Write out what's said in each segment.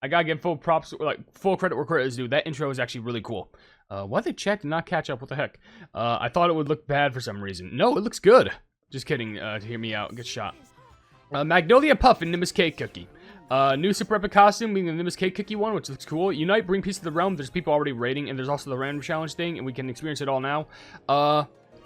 I gotta give full props, like full credit where credit is due. That intro is actually really cool. Why did chat not catch up? What the heck? I thought it would look bad for some reason. No, it looks good. Just kidding. To hear me out, get shot. Magnolia Puff and Nimbus Cake Cookie. New super epic costume being the Nimbus Cake Cookie one, which looks cool. Unite, bring peace to the realm. There's people already raiding, and there's also the random challenge thing, and we can experience it all now.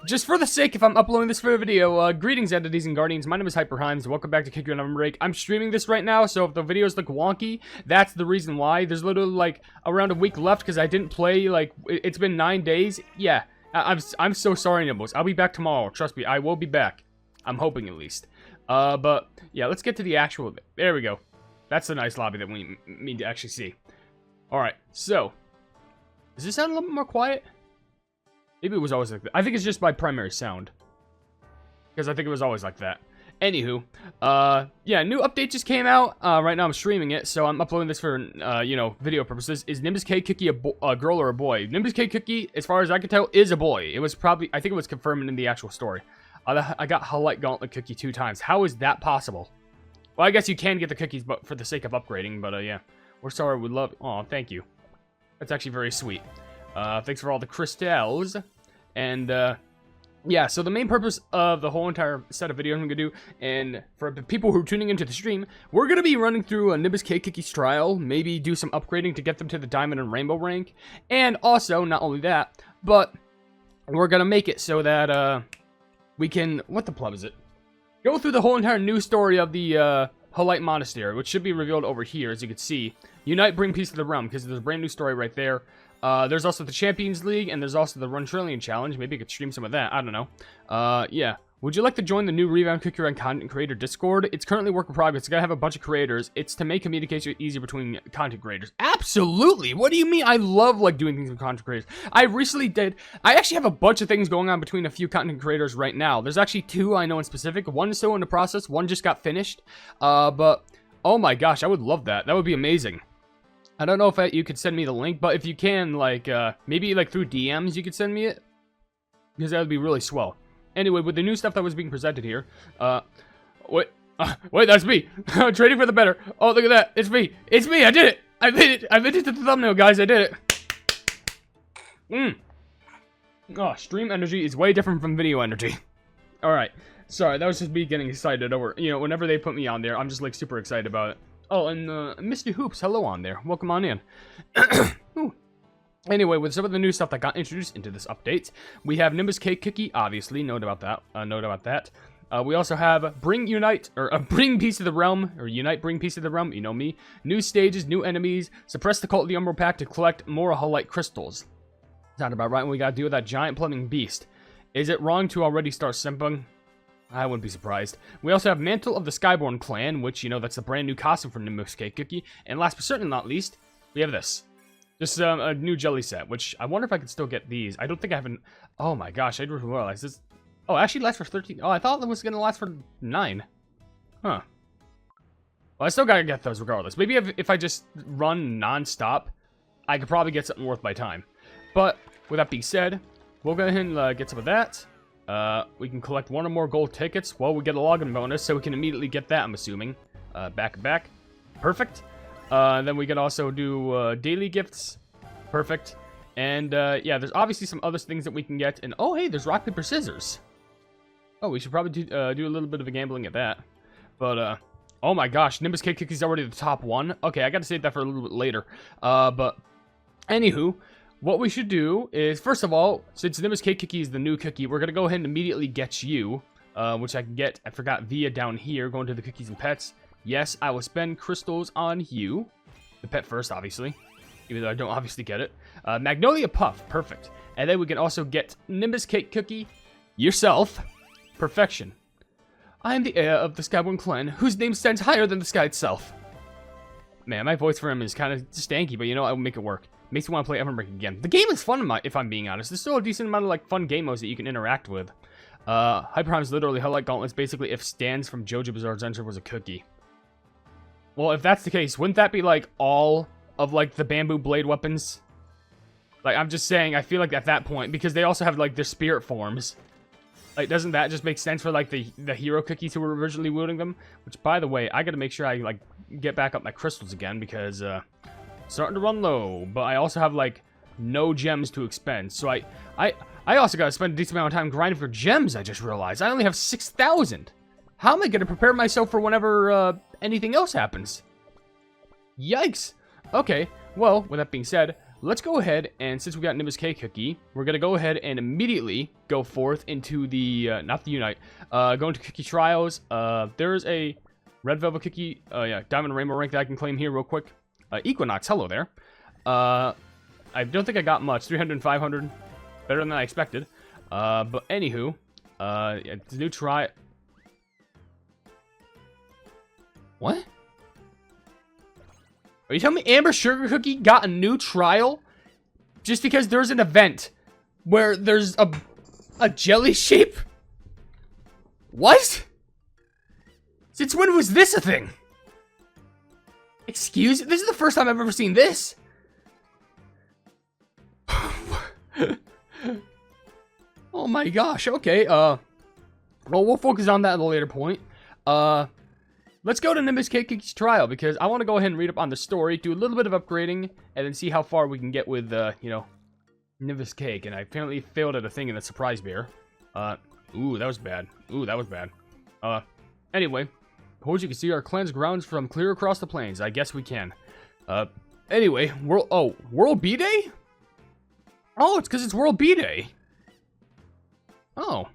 Just for the sake, if I'm uploading this for a video, greetings, entities and guardians. My name is HyperHimes. Welcome back to Kick Your OvenBreak. I'm streaming this right now, so if the videos look wonky, that's the reason why. There's literally, like, around a week left because I didn't play, like, it's been 9 days. Yeah, I'm so sorry, Nimbus. I'll be back tomorrow. Trust me, I will be back. I'm hoping, at least. But, yeah, let's get to the actual... There we go. That's the nice lobby that we need to actually see. Alright, so... Does this sound a little bit more quiet? Maybe it was always like that. I think it's just my primary sound. Because I think it was always like that. Anywho, yeah, new update just came out. Right now I'm streaming it, so I'm uploading this for, you know, video purposes. Is Nimbus Cake Cookie a girl or a boy? Nimbus Cake Cookie, as far as I can tell, is a boy. It was probably, I think it was confirmed in the actual story. I got Halite Gauntlet Cookie 2 times. How is that possible? Well, I guess you can get the cookies, but for the sake of upgrading, but, yeah. We're sorry, we love... Aw, thank you. That's actually very sweet. Thanks for all the crystals. And, yeah, so the main purpose of the whole entire set of videos I'm going to do, and for the people who are tuning into the stream, we're going to be running through a Nimbus Cake Cookies trial, maybe do some upgrading to get them to the Diamond and Rainbow rank, and also, not only that, but we're going to make it so that, we can... What the pleb is it? Go through the whole entire new story of the, Halite Monastery, which should be revealed over here, as you can see. Unite, bring peace to the realm, because there's a brand new story right there. There's also the Champions League, and there's also the Run Trillion Challenge. Maybe I could stream some of that. I don't know. Yeah. Would you like to join the new Rebound Cookie Run Content Creator Discord? It's currently work in progress. It's gotta have a bunch of creators. It's to make communication easier between content creators. Absolutely! What do you mean? I love, like, doing things with content creators. I actually have a bunch of things going on between a few content creators right now. There's actually 2 I know in specific. One's still in the process. One just got finished. But, oh my gosh, I would love that. That would be amazing. I don't know if you could send me the link, but if you can, like, maybe, like, through DMs you could send me it. Because that would be really swell. Anyway, with the new stuff that was being presented here, wait, that's me. Trading for the better. Oh, look at that. It's me. It's me. I did it. I made it. I made it to the thumbnail, guys. I did it. Oh, stream energy is way different from video energy. Alright. Sorry, that was just me getting excited over, you know, whenever they put me on there, I'm just, like, super excited about it. Oh, and, Mr. Hoops, hello on there. Welcome on in. Anyway, with some of the new stuff that got introduced into this update, we have Nimbus Cake Cookie, obviously, note about that. We also have Bring Peace to the Realm, or Unite, Bring Peace to the Realm, you know me. New stages, new enemies, suppress the Cult of the Umbral Pack to collect more Halite crystals. Sound about right when we gotta deal with that giant plumbing beast. Is it wrong to already start simping? I wouldn't be surprised. We also have Mantle of the Skyborn Clan, which, you know, that's a brand new costume for Nimbus Cake Cookie. And last but certainly not least, we have this. Just a new jelly set, which I wonder if I could still get these. I don't think I haven't... Oh my gosh, I didn't realize this. Oh, it actually lasts for 13... Oh, I thought it was going to last for 9. Huh. Well, I still gotta get those regardless. Maybe if I just run non-stop, I could probably get something worth my time. But, with that being said, we'll go ahead and get some of that. We can collect 1 or more gold tickets. Well, we get a login bonus, so we can immediately get that, I'm assuming. Back. Perfect. Then we can also do daily gifts. Perfect. And yeah, there's obviously some other things that we can get. And oh, hey, there's rock, paper, scissors. Oh, we should probably do a little bit of a gambling at that. But oh my gosh, Nimbus Cake Cookie's already the top 1. Okay, I gotta save that for a little bit later. But anywho, what we should do is, first of all, since Nimbus Cake Cookie is the new cookie, we're gonna go ahead and immediately get you, which I can get. I forgot via down here, going to the cookies and pets. Yes, I will spend crystals on you. The pet first, obviously. Even though I don't obviously get it. Magnolia Puff. Perfect. And then we can also get Nimbus Cake Cookie. Yourself. Perfection. I am the heir of the Skyborn Clan, whose name stands higher than the sky itself. Man, my voice for him is kind of stanky, but you know, I will make it work. Makes me want to play OvenBreak again. The game is fun, if I'm being honest. There's still a decent amount of, like, fun game modes that you can interact with. HyperHimes literally Halite gauntlets basically if Stan's from JoJo Bizarre Adventure was a cookie. Well, if that's the case, wouldn't that be like all of like the bamboo blade weapons? Like, I'm just saying, I feel like at that point, because they also have like their spirit forms. Like, doesn't that just make sense for like the hero cookies who were originally wielding them? Which, by the way, I gotta make sure I like get back up my crystals again because starting to run low. But I also have like no gems to expend, so I also gotta spend a decent amount of time grinding for gems. I just realized I only have 6,000. How am I gonna prepare myself for whenever anything else happens? Yikes. Okay. Well, with that being said, let's go ahead and since we got Nimbus K cookie, we're gonna go ahead and immediately go forth into the not the Unite, go into cookie trials. There's a red velvet cookie, yeah, diamond rainbow rank that I can claim here real quick. Equinox, hello there. I don't think I got much. 300 and 500, better than I expected. But anywho, it's a new try. What? Are you telling me Amber Sugar Cookie got a new trial? Just because there's an event where there's a jelly shape? What? Since when was this a thing? Excuse me? This is the first time I've ever seen this. Oh my gosh, okay, well, we'll focus on that at a later point. Let's go to Nimbus Cake's trial, because I want to go ahead and read up on the story, do a little bit of upgrading, and then see how far we can get with, you know, Nimbus Cake. And I apparently failed at a thing in the surprise bear. Ooh, that was bad. Ooh, that was bad. Anyway, suppose you can see our clan's grounds from clear across the plains. I guess we can. Anyway, World B-Day? Oh, it's because it's World B-Day. Oh.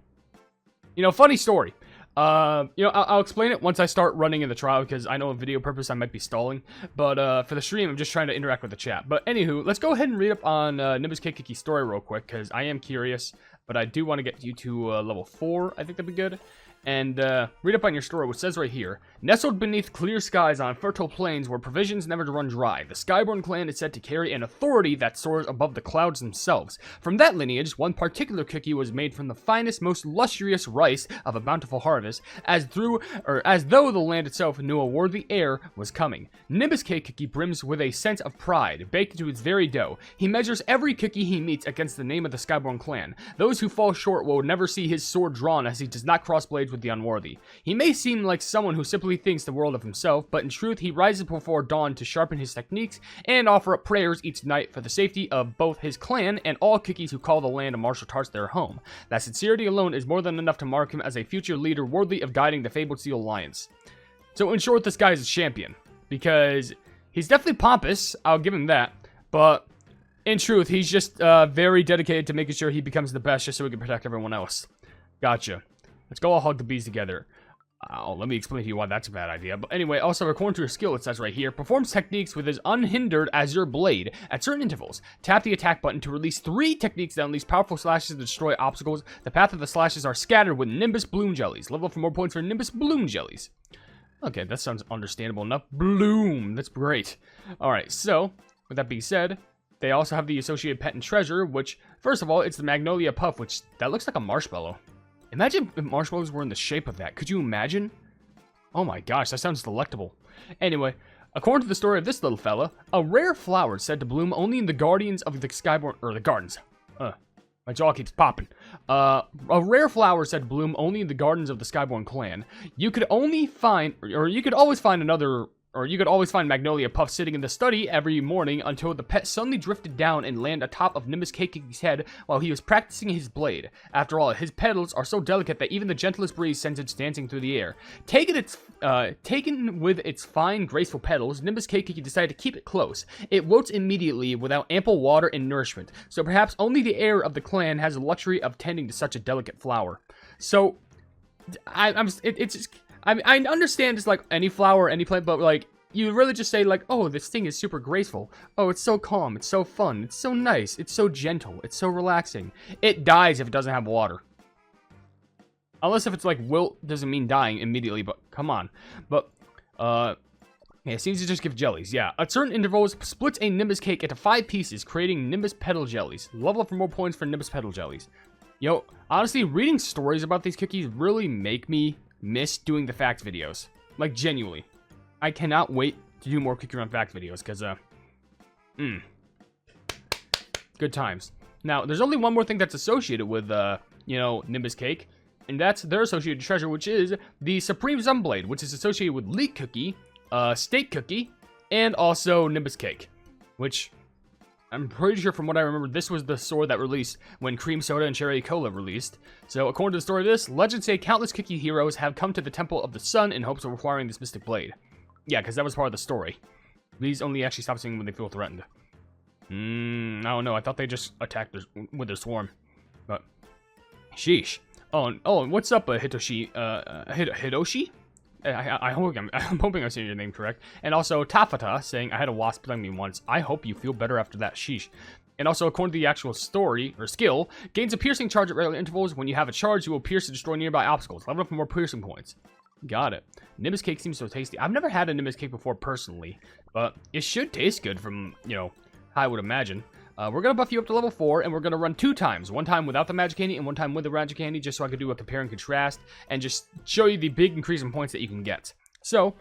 You know, funny story. You know, I'll explain it once I start running in the trial, because I know a video purpose I might be stalling. But, for the stream, I'm just trying to interact with the chat. But, anywho, let's go ahead and read up on, Nimbus Cake's story real quick, because I am curious. But I do want to get you to, level 4. I think that'd be good. And, read up on your story, which says right here, nestled beneath clear skies on fertile plains where provisions never run dry, the Skyborn clan is said to carry an authority that soars above the clouds themselves. From that lineage, one particular cookie was made from the finest, most lustrous rice of a bountiful harvest, as though the land itself knew a worthy heir was coming. Nimbus Cake Cookie brims with a sense of pride, baked into its very dough. He measures every cookie he meets against the name of the Skyborn clan. Those who fall short will never see his sword drawn, as he does not cross blades with the unworthy. He may seem like someone who simply thinks the world of himself, but in truth he rises before dawn to sharpen his techniques and offer up prayers each night for the safety of both his clan and all cookies who call the land of martial arts their home. That sincerity alone is more than enough to mark him as a future leader worthy of guiding the fabled Steel Alliance. So in short, this guy is a champion, because he's definitely pompous, I'll give him that, but in truth, he's just very dedicated to making sure he becomes the best just so he can protect everyone else. Gotcha. Let's go all hug the bees together. Let me explain to you why that's a bad idea. But anyway, also according to his skill, it says right here, performs techniques with his unhindered azure blade at certain intervals. Tap the attack button to release 3 techniques that unleash powerful slashes to destroy obstacles. The path of the slashes are scattered with Nimbus Bloom Jellies. Level up for more points for Nimbus Bloom Jellies. Okay, that sounds understandable enough. Bloom, that's great. Alright, so, with that being said, they also have the associated pet and treasure, which, first of all, it's the Magnolia Puff, which, that looks like a marshmallow. Imagine if marshmallows were in the shape of that. Could you imagine? Oh my gosh, that sounds delectable. Anyway, according to the story of this little fella, a rare flower is said to bloom only in the Guardians of the Skyborn, or the Gardens. My jaw keeps popping. A rare flower is said to bloom only in the Gardens of the Skyborn clan. You could only find, or you could always find another... Or you could always find Magnolia Puff sitting in the study every morning until the pet suddenly drifted down and landed atop of Nimbus Cake's head while he was practicing his blade. After all, his petals are so delicate that even the gentlest breeze sends it dancing through the air. Taken with its fine, graceful petals, Nimbus Cake decided to keep it close. It wilts immediately without ample water and nourishment, so perhaps only the heir of the clan has the luxury of tending to such a delicate flower. So, I understand it's like any flower, any plant, but like, you really just say like, oh, this thing is super graceful. Oh, it's so calm, it's so fun, it's so nice, it's so gentle, it's so relaxing. It dies if it doesn't have water. Unless if it's like wilt doesn't mean dying immediately, but come on. But, yeah, it seems to just give jellies, yeah. At certain intervals, splits a Nimbus Cake into 5 pieces, creating Nimbus Petal Jellies. Level up for more points for Nimbus Petal Jellies. Yo, honestly, reading stories about these cookies really make me miss doing the facts videos. Like, genuinely. I cannot wait to do more cookie run facts videos, because, good times. Now, there's only one more thing that's associated with, you know, Nimbus cake, and that's their associated treasure, which is the Supreme Sunblade, which is associated with Leek Cookie, Steak Cookie, and also Nimbus cake, which I'm pretty sure from what I remember, this was the sword that released when Cream Soda and Cherry Cola released. So, according to the story of this, legends say countless cookie heroes have come to the Temple of the Sun in hopes of acquiring this mystic blade. Yeah, because that was part of the story. These only actually stop singing when they feel threatened. I don't know. I thought they just attacked with their swarm. But, sheesh. Oh, what's up, Hitoshi? Hidoshi? I'm hoping I'm saying your name correct. And also Tafata saying, I had a wasp sting me once. I hope you feel better after that. Sheesh. And also, according to the actual story, or skill, gains a piercing charge at regular intervals. When you have a charge, you will pierce to destroy nearby obstacles. Level up for more piercing points. Got it. Nimbus cake seems so tasty. I've never had a Nimbus cake before personally, but it should taste good from, you know, how I would imagine. We're going to buff you up to level 4, and we're going to run 2 times. 1 time without the magic candy, and 1 time with the magic candy, just so I could do a compare and contrast, and just show you the big increase in points that you can get. So,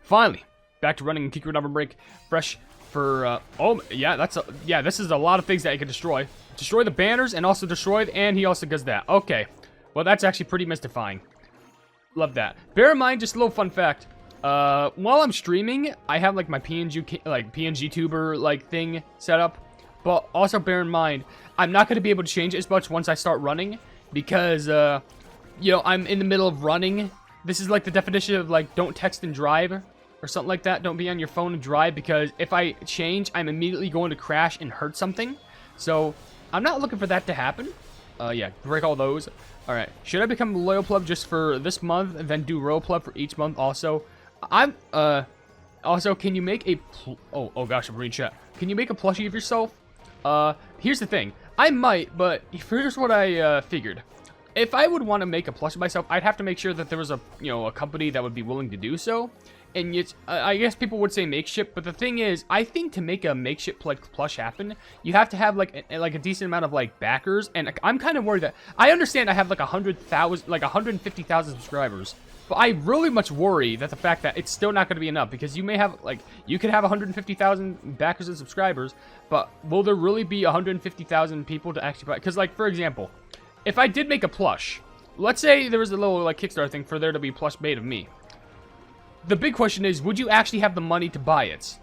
finally, back to running Kikuru OvenBreak, fresh for, oh, yeah, this is a lot of things that you can destroy. Destroy the banners, and also destroy, and he also does that. Okay, well, that's actually pretty mystifying. Love that. Bear in mind, just a little fun fact, while I'm streaming, I have, like, my PNG tuber, like, thing set up. But also bear in mind, I'm not going to be able to change it as much once I start running. Because, you know, I'm in the middle of running. This is like the definition of, like, don't text and drive. Or something like that. Don't be on your phone and drive. Because if I change, I'm immediately going to crash and hurt something. So, I'm not looking for that to happen. Yeah, break all those. Alright, should I become a loyal pleb just for this month? And then do royal pleb for each month also? Also, can you make a... Oh gosh, I'm reading chat. Can you make a plushie of yourself? Here's the thing. I might, but here's what I, figured. If I would want to make a plushie myself, I'd have to make sure that there was a, you know, a company that would be willing to do so. And yet, I guess people would say makeshift, but the thing is, I think to make a makeshift plush happen, you have to have, like a decent amount of, like, backers. And I'm kind of worried that... I understand I have, like, 100,000, like, 150,000 subscribers. But I really much worry that the fact that it's still not going to be enough, because you may have, like, you could have 150,000 backers and subscribers, but will there really be 150,000 people to actually buy? Because, like, for example, if I did make a plush, let's say there was a little, like, Kickstarter thing for there to be plush made of me. The big question is, would you actually have the money to buy it?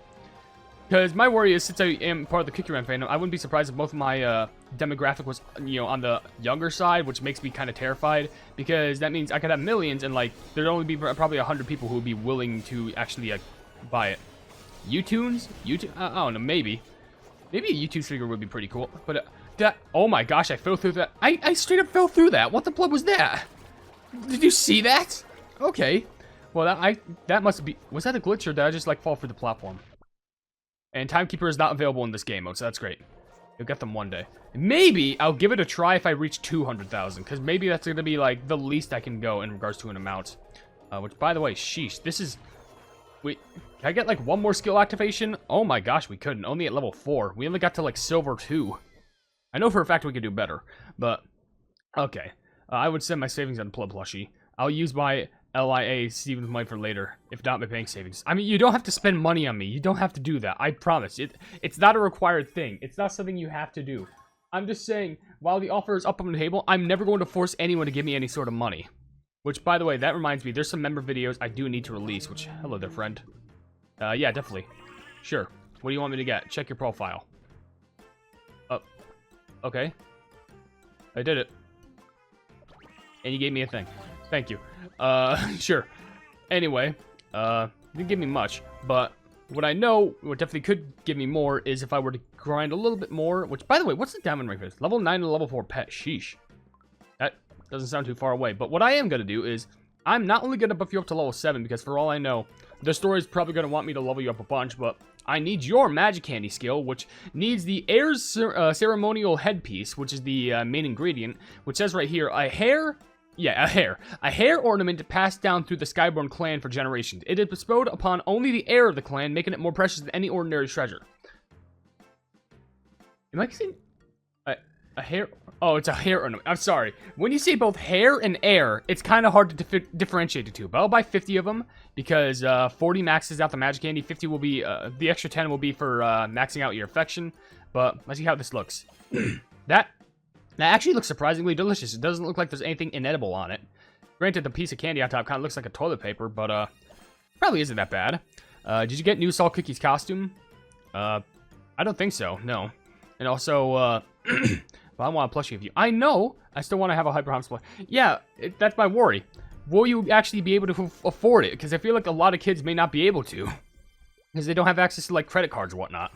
Because my worry is, since I am part of the Cookie Run fandom, I wouldn't be surprised if both of my demographic was, you know, on the younger side, which makes me kind of terrified. Because that means I could have millions, and, like, there'd only be probably 100 people who would be willing to actually buy it. U-Tunes? I don't know, maybe. Maybe a U-Tunes figure would be pretty cool. But, oh my gosh, I fell through that. I straight up fell through that. What the blood was that? Did you see that? Okay. Well, that must be... Was that a glitch, or did I just, like, fall through the platform? And Timekeeper is not available in this game mode, so that's great. You'll get them one day. Maybe I'll give it a try if I reach 200,000, because maybe that's going to be, like, the least I can go in regards to an amount. Which, by the way, sheesh, this is... Wait, can I get, like, one more skill activation? Oh my gosh, we couldn't. Only at level 4. We only got to, like, silver 2. I know for a fact we could do better, but... Okay. I would send my savings on Plub Plushie. I'll use my... LIA Steven's money for later, if not my bank savings. I mean, you don't have to spend money on me. You don't have to do that. I promise. It's not a required thing. It's not something you have to do. I'm just saying, while the offer is up on the table, I'm never going to force anyone to give me any sort of money. Which, by the way, that reminds me, there's some member videos I do need to release, which, hello there, friend. Yeah, definitely. Sure. What do you want me to get? Check your profile. Okay. I did it. And you gave me a thing. Thank you. Sure. Anyway, didn't give me much, but what I know, what definitely could give me more, is if I were to grind a little bit more, which, by the way, what's the diamond rank for this? Level 9 to level 4 pet, sheesh. That doesn't sound too far away, but what I am going to do is, I'm not only going to buff you up to level 7, because for all I know, the story is probably going to want me to level you up a bunch, but I need your magic candy skill, which needs the heir's ceremonial headpiece, which is the main ingredient, which says right here, a hair... Yeah, a hair. A hair ornament passed down through the Skyborn clan for generations. It is bestowed upon only the heir of the clan, making it more precious than any ordinary treasure. Am I saying... A hair? Oh, it's a hair ornament. I'm sorry. When you say both hair and air, it's kind of hard to differentiate the two. But I'll buy 50 of them because 40 maxes out the magic candy. 50 will be, the extra 10 will be for maxing out your affection. But let's see how this looks. That actually looks surprisingly delicious. It doesn't look like there's anything inedible on it. Granted, the piece of candy on top kind of looks like a toilet paper, but probably isn't that bad. Did you get new Salt Cookie's costume? I don't think so, no. And also, but I want a plushie of you. I know! I still want to have a HyperHimes plushie. Yeah, that's my worry. Will you actually be able to afford it? Because I feel like a lot of kids may not be able to. Because they don't have access to, like, credit cards or whatnot.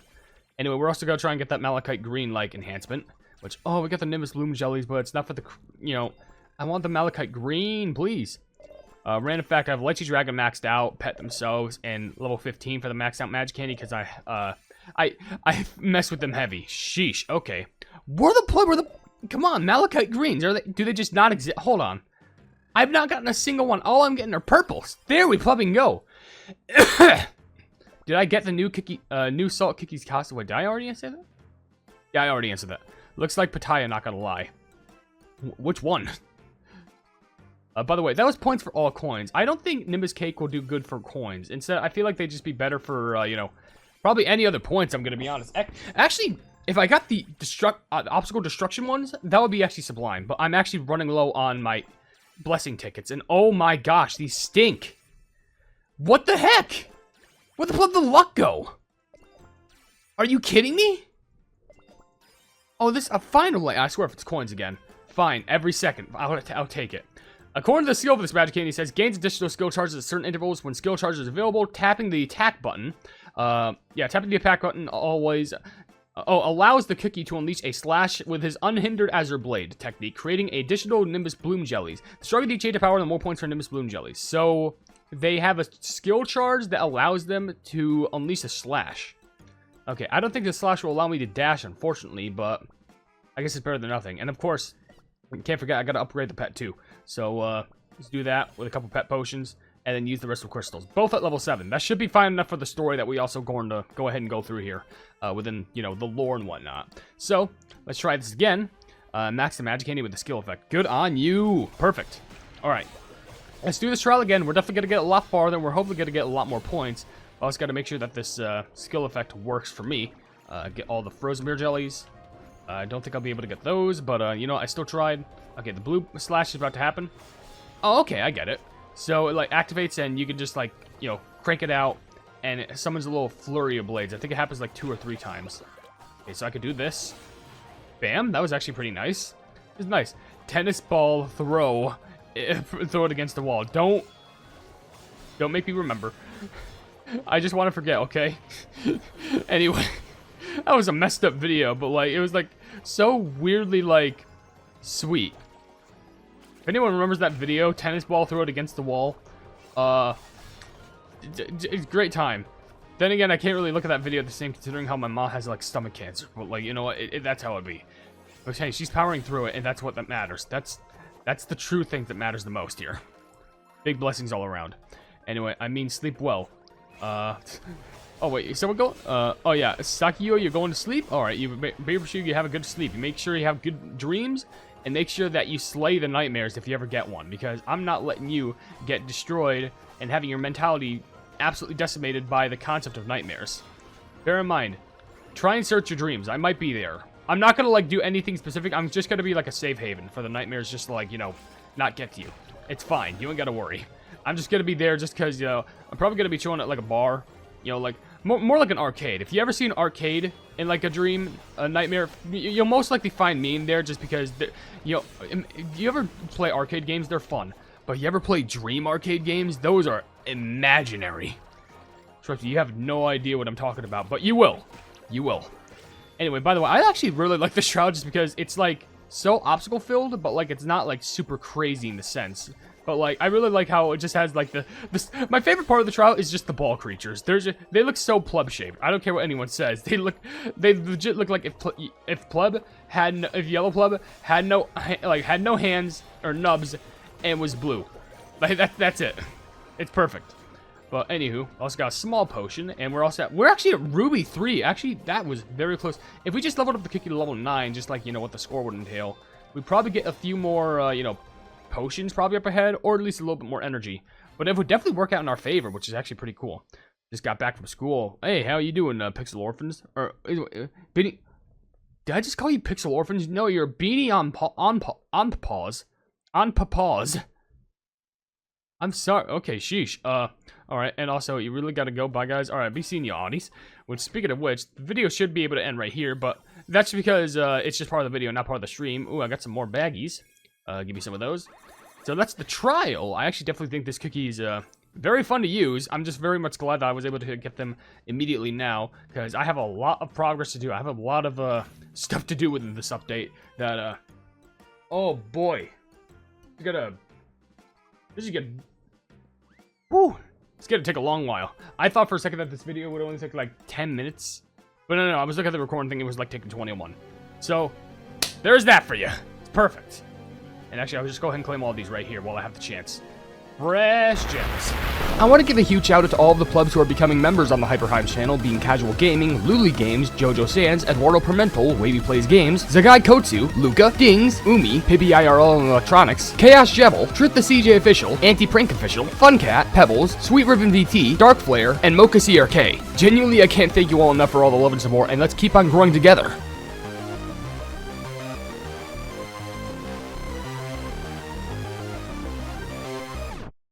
Anyway, we're also going to try and get that Malachite Green, like, enhancement. Which, oh, we got the Nimbus Bloom Jellies, but it's not for the, you know... I want the Malachite Green, please. Random fact, I have Lychee Dragon maxed out, Pet themselves, and level 15 for the maxed out Magic Candy, because I mess with them heavy. Sheesh, okay. Come on, Malachite Greens, do they just not exist? Hold on. I've not gotten a single one. All I'm getting are purples. There we plubbing go. Did I get the new Salt Cookie's costume? Wait, did I already answer that? Yeah, I already answered that. Looks like Pattaya, not gonna lie. Which one? By the way, that was points for all coins. I don't think Nimbus Cake will do good for coins. Instead, I feel like they'd just be better for, you know, probably any other points, I'm going to be honest. Actually, if I got the obstacle destruction ones, that would be actually sublime. But I'm actually running low on my blessing tickets. And oh my gosh, these stink. What the heck? Where the fuck did the luck go? Are you kidding me? Oh, this, finally, I swear if it's coins again. Fine, every second, I'll take it. According to the skill of this magic candy, it says gains additional skill charges at certain intervals when skill charge is available. Tapping the attack button, tapping the attack button always allows the cookie to unleash a slash with his unhindered Azure Blade technique, creating additional Nimbus Bloom Jellies. The stronger the HA to power, the more points for Nimbus Bloom Jellies. So they have a skill charge that allows them to unleash a slash. Okay, I don't think the slash will allow me to dash, unfortunately, but I guess it's better than nothing. And of course, can't forget, I gotta upgrade the pet too. So, let's do that with a couple pet potions, and then use the rest of crystals. Both at level 7. That should be fine enough for the story that we also going to go ahead and go through here, within, you know, the lore and whatnot. So, let's try this again. Max the magic candy with the skill effect. Good on you! Perfect. Alright. Let's do this trial again. We're definitely going to get a lot farther. We're hopefully going to get a lot more points. I also got to make sure that this skill effect works for me. Get all the frozen beer jellies. I don't think I'll be able to get those, but, you know, I still tried. Okay, the blue slash is about to happen. Oh, okay, I get it. So it, like, activates, and you can just, like, you know, crank it out, and it summons a little flurry of blades. I think it happens, like, 2 or 3 times. Okay, so I could do this. Bam, that was actually pretty nice. It's nice. Tennis ball throw. Throw it against the wall. Don't make me remember. I just want to forget, okay? Anyway, that was a messed up video, but, like, it was, like, so weirdly, like, sweet. If anyone remembers that video, tennis ball, throw it against the wall. It's great time. Then again, I can't really look at that video the same, considering how my mom has, like, stomach cancer. But, like, you know what? That's how it'd be. But hey, she's powering through it, and that's what that matters. That's the true thing that matters the most here. Big blessings all around. Anyway, I mean, sleep well. Oh wait, so we're going. Oh yeah, Sakiyo, you're going to sleep. All right, you make sure you have a good sleep. You make sure you have good dreams, and make sure that you slay the nightmares if you ever get one. Because I'm not letting you get destroyed and having your mentality absolutely decimated by the concept of nightmares. Bear in mind, try and search your dreams. I might be there. I'm not gonna like do anything specific. I'm just gonna be like a safe haven for the nightmares, just to, like, you know, not get to you. It's fine. You ain't gotta worry. I'm just gonna be there just because, you know, I'm probably gonna be chilling at like a bar, you know, like more like an arcade. If you ever see an arcade in like a dream, a nightmare, you'll most likely find me in there just because, you know, you ever play arcade games? They're fun. But you ever play dream arcade games? Those are imaginary. Trust me, you have no idea what I'm talking about, but you will. You will. Anyway, by the way, I actually really like this trial just because it's like so obstacle filled, but like it's not like super crazy in the sense. But like I really like how it just has like my favorite part of the trial is just the ball creatures. They look so pleb shaped. I don't care what anyone says. They legit look like if yellow pleb had no hands or nubs and was blue. Like that's it. It's perfect. But anywho, also got a small potion, and we're actually at Ruby 3. Actually, that was very close. If we just leveled up the Kiki to level 9, just like, you know, what the score would entail, we'd probably get a few more, you know, potions probably up ahead, or at least a little bit more energy. But it would definitely work out in our favor, which is actually pretty cool. Just got back from school. Hey, how you doing, Pixel Orphans? Or, Beanie... Did I just call you Pixel Orphans? No, you're Beanie on pause. On pause. I'm sorry. Okay, sheesh. Alright, and also, you really gotta go. Bye, guys. Alright, be seeing you, Audis. Which, speaking of which, the video should be able to end right here, but that's because, it's just part of the video, not part of the stream. Ooh, I got some more baggies. Give me some of those. So that's the trial. I actually definitely think this cookie is, very fun to use. I'm just very much glad that I was able to get them immediately now, because I have a lot of progress to do. I have a lot of, stuff to do within this update that, oh boy. This is gonna... Whew. It's gonna take a long while. I thought for a second that this video would only take like 10 minutes. But no, I was looking at the recording thing, it was like taking 21. So, there's that for you. It's perfect. And actually, I'll just go ahead and claim all these right here while I have the chance. Fresh gems. I want to give a huge shout out to all of the plebs who are becoming members on the HyperHimes channel, being Casual Gaming, Luli Games, Jojo Sands, Eduardo Pimentel, Wavy Plays Games, Zagai Kotsu, Luca, Dings, Umi, Pibby IRL and Electronics, Chaos Jebel, Truth the CJ Official, Anti-Prank Official, Funcat, Pebbles, Sweet Ribbon VT, Dark Flare, and Mocha CRK. Genuinely, I can't thank you all enough for all the love and support, and let's keep on growing together.